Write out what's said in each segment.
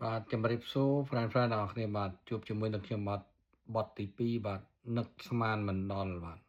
បាទជំរាបសួរ friend ទាំងអស់គ្នាបាទជួបជាមួយនឹងខ្ញុំបាទបទទី2បាទនឹកស្មានមិនដល់បាទ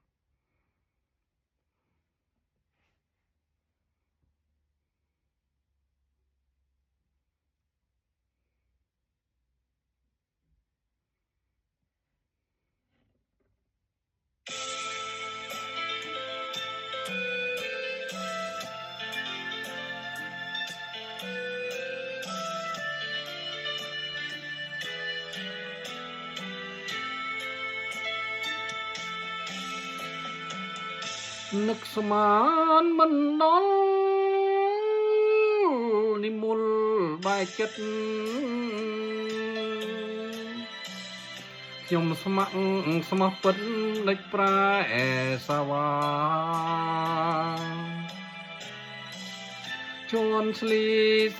នឹកស្មានមិនដល់និមលបែកចិត្តខ្ញុំស្ម័គ្រស្មោះពិតដឹកប្រែសាវាជន់ស្លី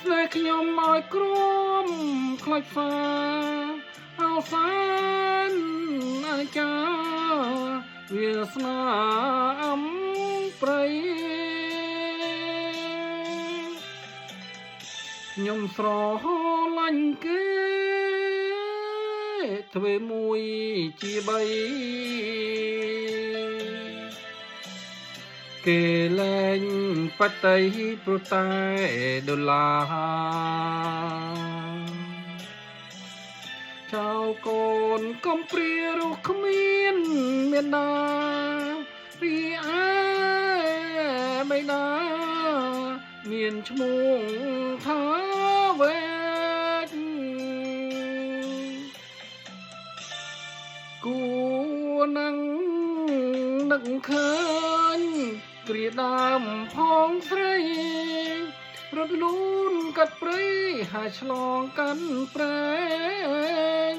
ស្នេហ៍ខ្ញុំឲ្យក្រមខ្លាច់ផ្សាអោសានអាចាវាសនាអំប្រៃខ្ញុំស្រឡាញ់គេទ្វេមួយជា3គេលែងបតីព្រោះតែដុល្លារចៅកូនកុំព្រារស់គ្មានមានដាពីឯបៃតាមានឈ្មោះថាវេកគួរនឹងនឹកឃើញគ្រាដើមផងស្រីរត់លូនកាត់ព្រៃហើយឆ្លងកាន់ព្រែង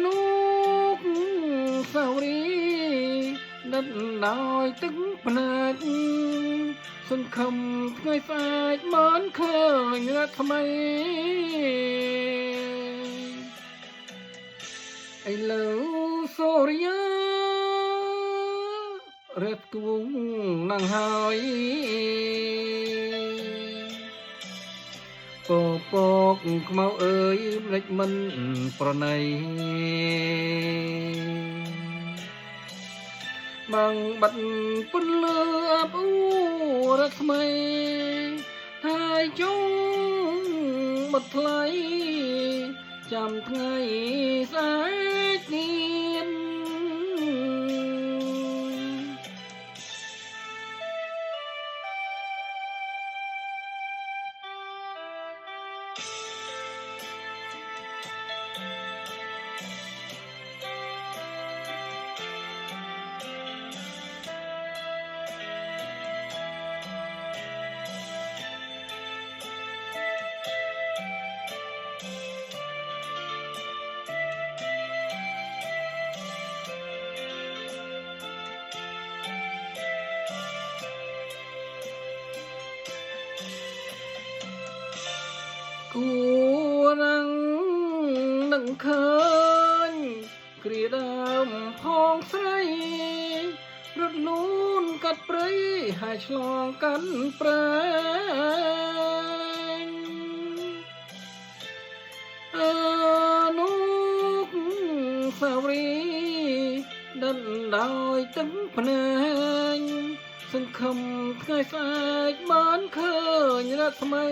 លោកសាវរីដិតដោយទឹកភ្នែកសង្ឃឹមថ្ងៃស្អែកបានឃើញរកថ្មីឥឡូវសូរិយារត់គួងនឹងហើយពពកខ្មៅអើយម្លេចមិនប្រណីបាំងបាត់ពន្លឺអាប់អួរថ្មីហើយចុងបាត់ថ្លៃចាំថ្ងៃស្អែកទៀតគួរនឹងឃើញគ្រាដើមផងស្រីរត់លូនកាត់ព្រៃហើយឆ្លងកាន់ព្រែងលោកសាវរីដិតដោយទឹកភ្នែកសង្ឃឹមថ្ងៃស្អែកបានឃើញរកថ្មី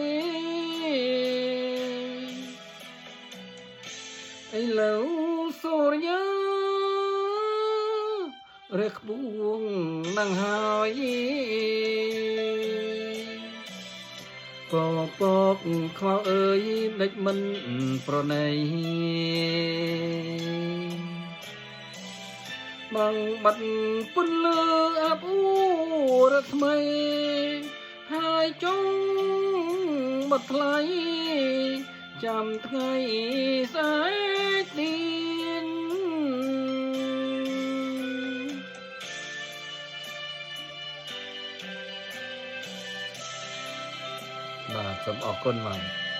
ឥឡូវសូរិយារះក្បួងនឹងហើយពពកខ្មៅអើយដេចមិនប្រណីបាំងបាត់ពន្លឺអាប់អួរថ្មីហើយចុងបាត់ថ្លៃចាំថ្ងៃស្អែកទៀតបាទសូមអរគុណបាទ